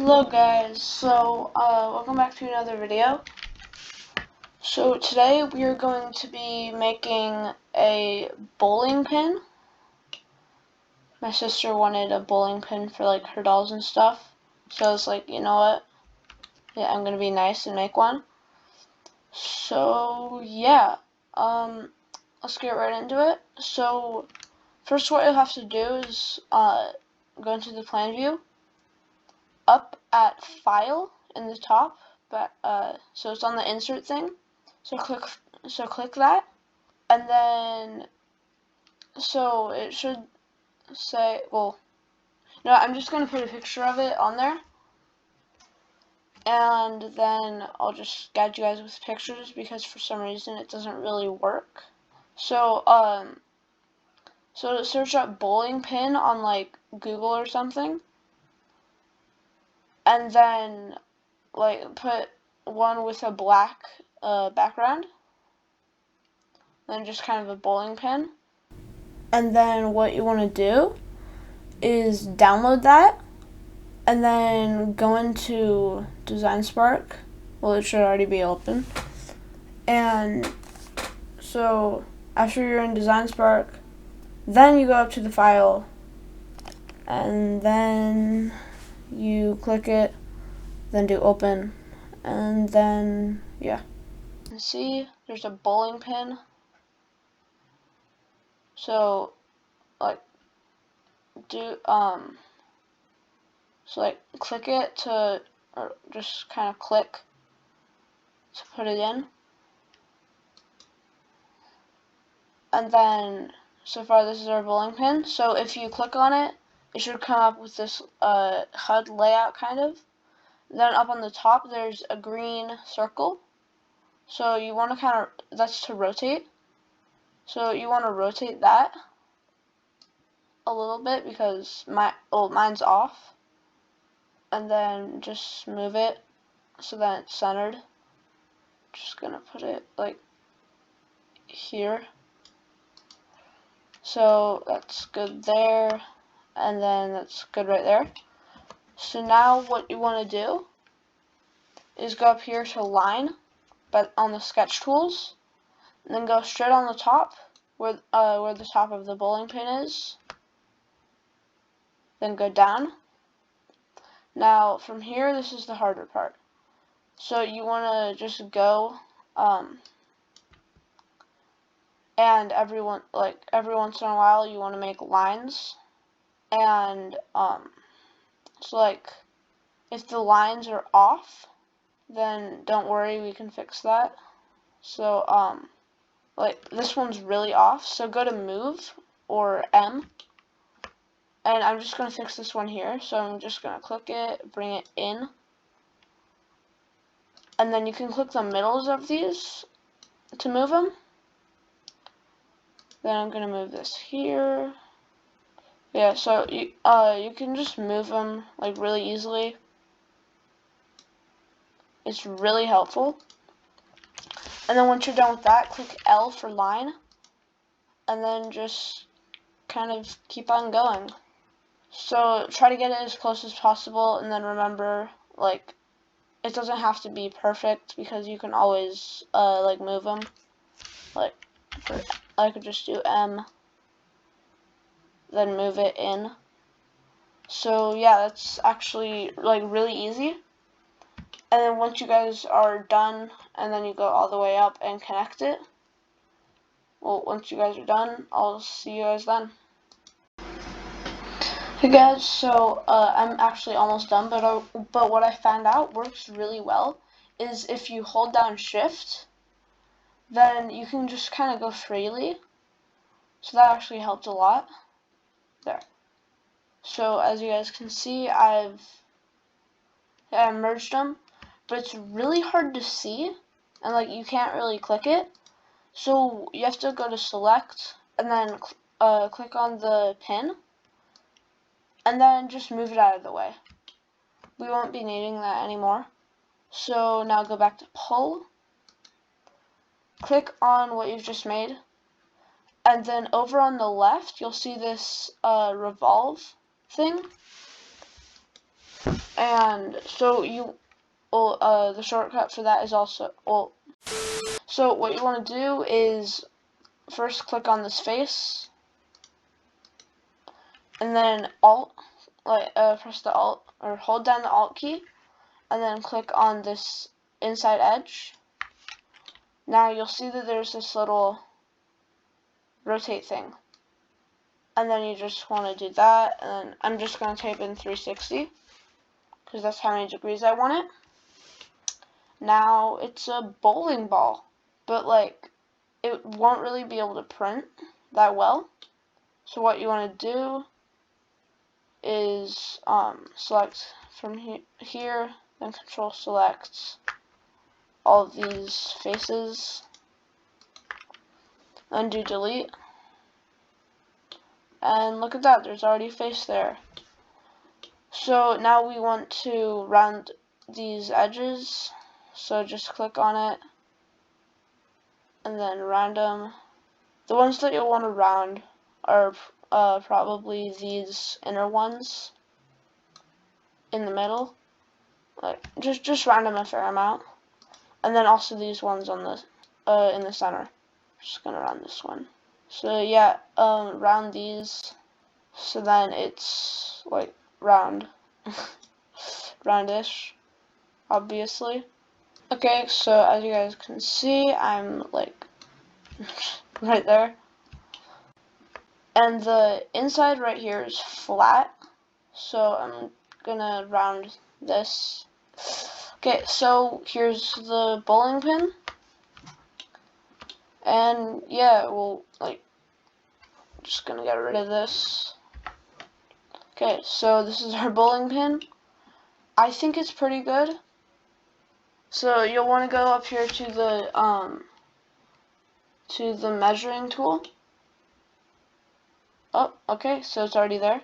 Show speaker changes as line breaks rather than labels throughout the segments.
Hello guys, welcome back to another video. So today we are going to be making a bowling pin. My sister wanted a bowling pin for like her dolls and stuff. So I was like, you know what? Yeah, I'm gonna be nice and make one. So yeah, let's get right into it. So first what you'll have to do is go into the plan view. Up at File in the top, but so it's on the insert thing. So click that, and then so it should say, well, no, I'm just gonna put a picture of it on there, and then I'll just guide you guys with pictures because for some reason it doesn't really work. So so search up bowling pin on like Google or something, and then like put one with a black background, then just kind of a bowling pin. And then what you want to do is download that, and then go into Design Spark. Well, it should already be open. And so after you're in Design Spark, then you go up to the file, and then you click it, then do open, and then yeah. See, there's a bowling pin. So like click it to, or just kind of click to put it in. And then so far this is our bowling pin. So if you click on it, it should come up with this HUD layout kind of. Then up on the top there's a green circle. So you want to kind of, that's to rotate. So you want to rotate that a little bit because mine's off. And then just move it so that it's centered. Just gonna put it like here. So that's good there, and then that's good right there. So now what you want to do is go up here to line, but on the sketch tools, and then go straight on the top where the top of the bowling pin is. Then go down. Now from here, this is the harder part. So you want to just go and every once in a while you want to make lines, and so like if the lines are off, then don't worry, we can fix that. So like this one's really off, so go to move or M, and I'm just gonna fix this one here. So I'm just gonna click it, bring it in, and then you can click the middles of these to move them. Then I'm gonna move this here. Yeah, so you can just move them like really easily. It's really helpful. And then once you're done with that, click L for line, and then just kind of keep on going. So try to get it as close as possible, and then remember, like, it doesn't have to be perfect because you can always like move them. Like I could just do M, then move it in. So yeah, that's actually like really easy. And then once you guys are done, and then you go all the way up and connect it. Well, once you guys are done, I'll see you guys then. Hey guys, so I'm actually almost done, but what I found out works really well is if you hold down Shift, then you can just kind of go freely. So that actually helped a lot. There. So as you guys can see, I merged them, but it's really hard to see, and like you can't really click it. So you have to go to select, and then click on the pin, and then just move it out of the way. We won't be needing that anymore. So now go back to pull, click on what you've just made, and then over on the left you'll see this revolve thing. And so the shortcut for that is also, so what you want to do is first click on this face, and then press the Alt, or hold down the Alt key, and then click on this inside edge. Now you'll see that there's this little rotate thing. And then you just want to do that, and then I'm just going to type in 360, because that's how many degrees I want it. Now it's a bowling ball, but like, it won't really be able to print that well. So what you want to do is select from here, then Control select all of these faces, undo delete, and look at that, there's already a face there. So now we want to round these edges, so just click on it and then round them. The ones that you'll want to round are probably these inner ones in the middle. Like just round them a fair amount, and then also these ones on the in the center. Just gonna round this one. So yeah, round these so then it's like round, roundish, obviously. Okay, so as you guys can see, I'm like right there. And the inside right here is flat, so I'm gonna round this. Okay, so here's the bowling pin. And yeah, just gonna get rid of this. Okay, so this is our bowling pin. I think it's pretty good. So you'll want to go up here to the measuring tool. Oh, okay, so it's already there.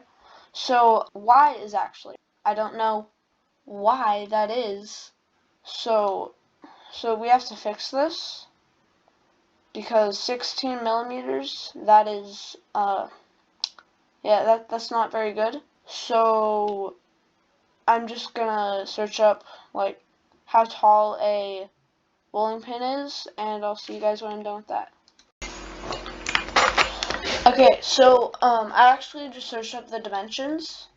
So Y is actually, I don't know why that is. So we have to fix this, because 16 millimeters, that is, yeah, that's not very good. So I'm just gonna search up like how tall a bowling pin is, and I'll see you guys when I'm done with that. Okay, so I actually just searched up the dimensions.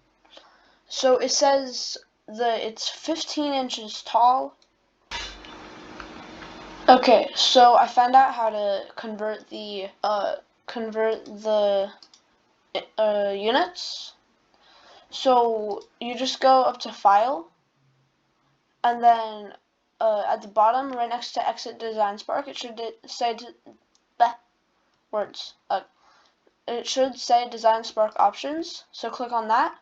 So it says it's 15 inches tall. Okay, so I found out how to convert the units. So you just go up to File, and then at the bottom, right next to Exit Design Spark, it should say it should say Design Spark Options. So click on that,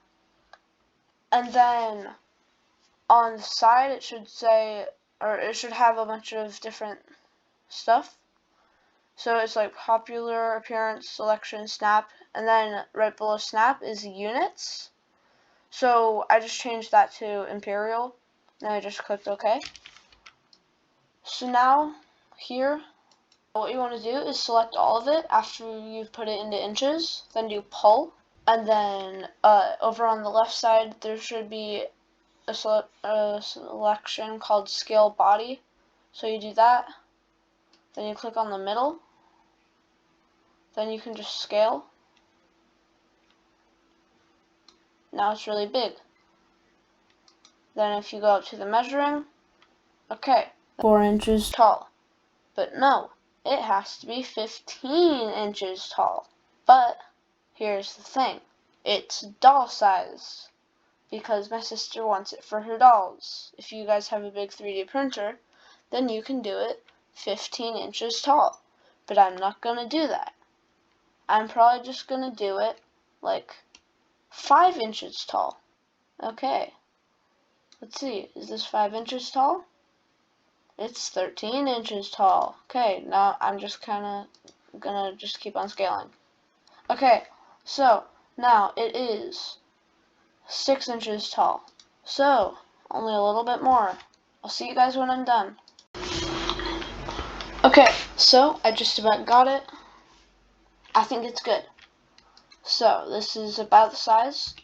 and then on the side it should say, or it should have a bunch of different stuff. So it's like popular, appearance, selection, snap, and then right below snap is units. So I just changed that to imperial, and I just clicked OK. So now here, what you want to do is select all of it after you've put it into inches, then do pull, and then over on the left side there should be a selection called scale body. So you do that, then you click on the middle, then you can just scale. Now it's really big. Then if you go up to the measuring, okay, 4 inches tall. But no, it has to be 15 inches tall. But here's the thing, it's doll size, because my sister wants it for her dolls. If you guys have a big 3D printer, then you can do it 15 inches tall. But I'm not going to do that. I'm probably just going to do it like 5 inches tall. Okay, let's see, is this 5 inches tall? It's 13 inches tall. Okay, now I'm just kind of gonna just keep on scaling. Okay, so now it is 6 inches tall. So, only a little bit more. I'll see you guys when I'm done. Okay, so I just about got it. I think it's good. So, this is about the size.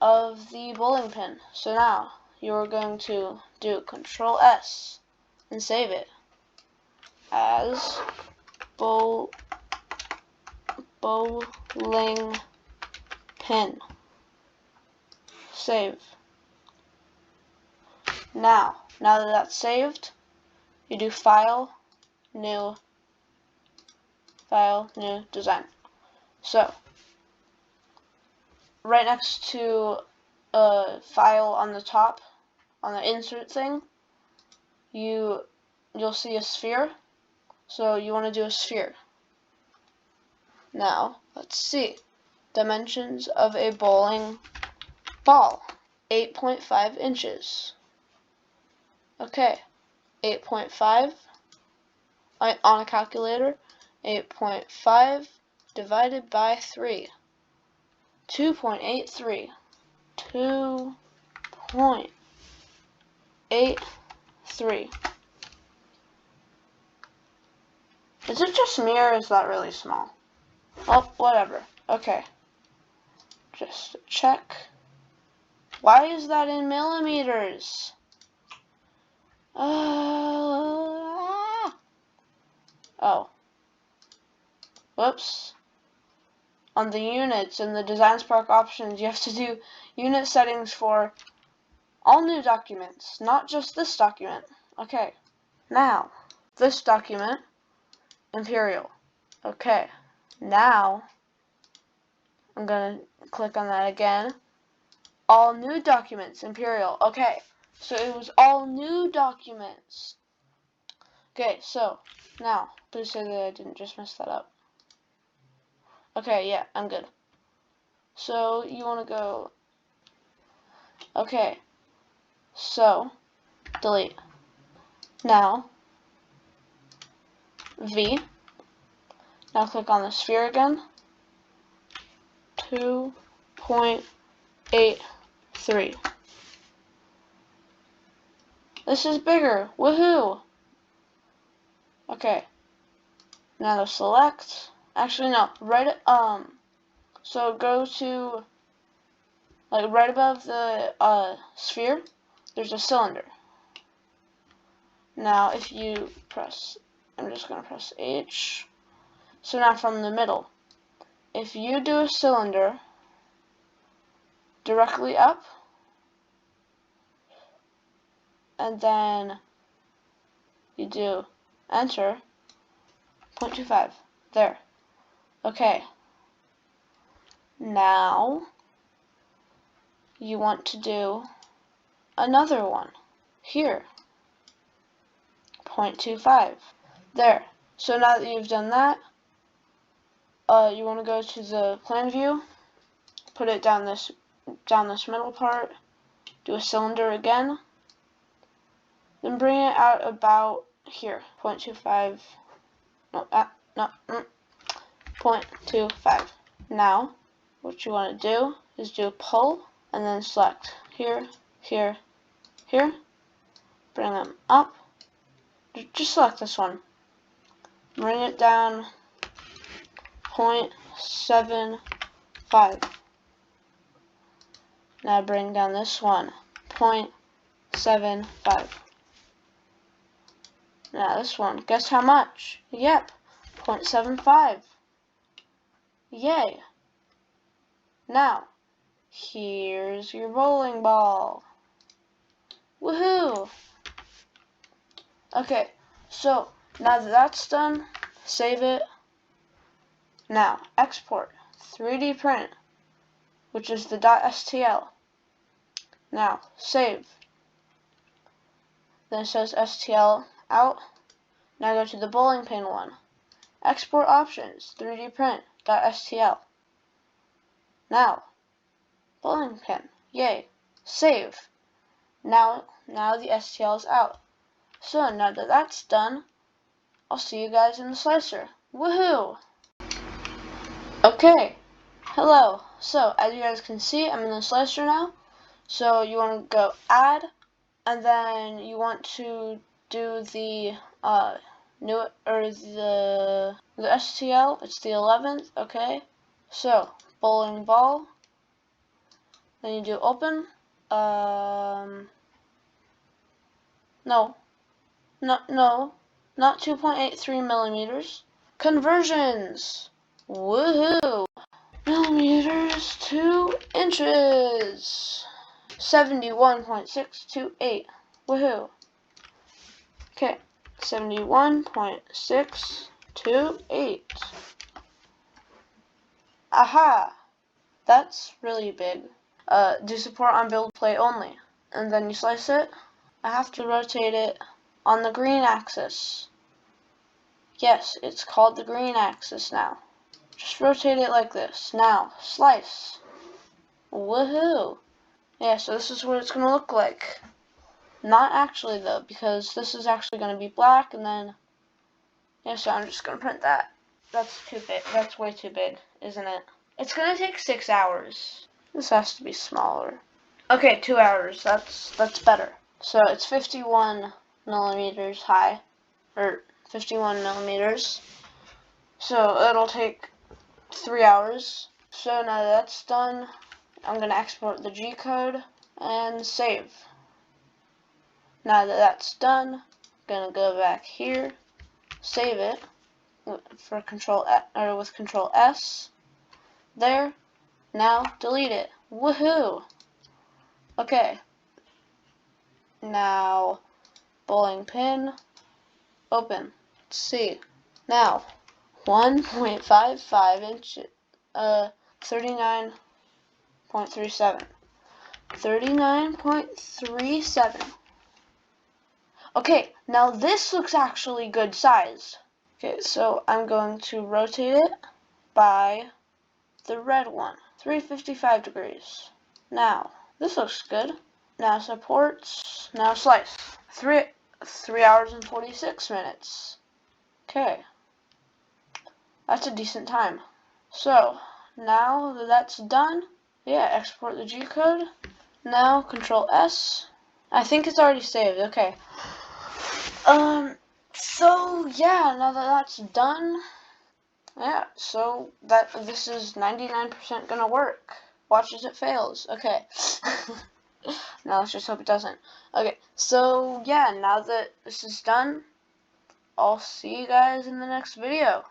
of the bowling pin. So now you're going to do Control S and save it as bowling pin. Save. Now that that's saved, you do File, New Design. So right next to a file on the top, on the insert thing, you'll see a sphere. So you want to do a sphere. Now let's see. Dimensions of a bowling ball: 8.5 inches. Okay, 8.5 on a calculator. 8.5 divided by 3. 2.83. 2.83. Is it just me, or is that really small? Oh, whatever. Okay. Just check. Why is that in millimeters? Oh. Whoops. On the units in the Design Spark options, you have to do unit settings for all new documents, not just this document. Okay. Now, this document, Imperial. Okay. Now, I'm going to click on that again. All new documents, Imperial. Okay. So it was all new documents. Okay, so now, please say that I didn't just mess that up. Okay, yeah, I'm good. So you want to go, okay, so delete. Now, V. Now click on the sphere again. 2.83. This is bigger. Woohoo! Okay. Now to select. Actually, no. So go to, like, right above the sphere, there's a cylinder. Now, if you press, I'm just going to press H. So now from the middle, if you do a cylinder directly up, and then you do enter, 0.25, there. Okay. Now, you want to do another one, here, 0.25, there. So now that you've done that, you want to go to the plan view, put it down this middle part, do a cylinder again, then bring it out about here, 0.25, no, 0.25. Now, what you want to do is do a pull, and then select here, here, here, bring them up, just select this one, bring it down 0.75. Now bring down this one, 0.75. Now this one, guess how much? Yep, 0.75. Yay! Now, here's your bowling ball. Woohoo! Okay, so now that that's done, save it. Now, export 3D print, which is the .stl. Now, save. Then it says STL out. Now go to the bowling pin one. Export options, 3D print, .stl. Now, bowling pin, yay, save. Now the STL is out. So now that that's done, I'll see you guys in the slicer. Woohoo! Okay, hello. So as you guys can see, I'm in the slicer now. So you want to go add, and then you want to do the the STL. It's the 11th. Okay. So bowling ball, Then you do open. No, not 2.83 millimeters. Conversions. Woohoo! Millimeters to inches. 71.628. Woohoo! Okay, 71.628. Aha! That's really big. Do support on build plate only. And then you slice it. I have to rotate it on the green axis. Yes, it's called the green axis now. Just rotate it like this. Now, slice. Woohoo! Yeah, so this is what it's going to look like. Not actually though, because this is actually going to be black, and then, yeah, so I'm just going to print that. That's too big. That's way too big, isn't it? It's going to take 6 hours. This has to be smaller. Okay, 2 hours. That's better. So it's 51 millimeters high, or 51 millimeters. So it'll take 3 hours. So now that that's done, I'm going to export the G code and save. Now that that's done, I'm going to go back here, save it for with Control S. There. Now delete it. Woohoo! Okay. Now bowling pin, open. Let's see. Now 1.55 inches, 39.37. 39.37. Okay, now this looks actually good size. Okay, so I'm going to rotate it by the red one, 355 degrees. Now, this looks good. Now supports, now slice. 3 hours and 46 minutes. Okay, that's a decent time. So, now that that's done, yeah, export the G code. Now, Control S. I think it's already saved, okay. So yeah, now that that's done, yeah, so this is 99% gonna work. Watch as it fails. Okay. Now let's just hope it doesn't. Okay, so yeah, now that this is done, I'll see you guys in the next video.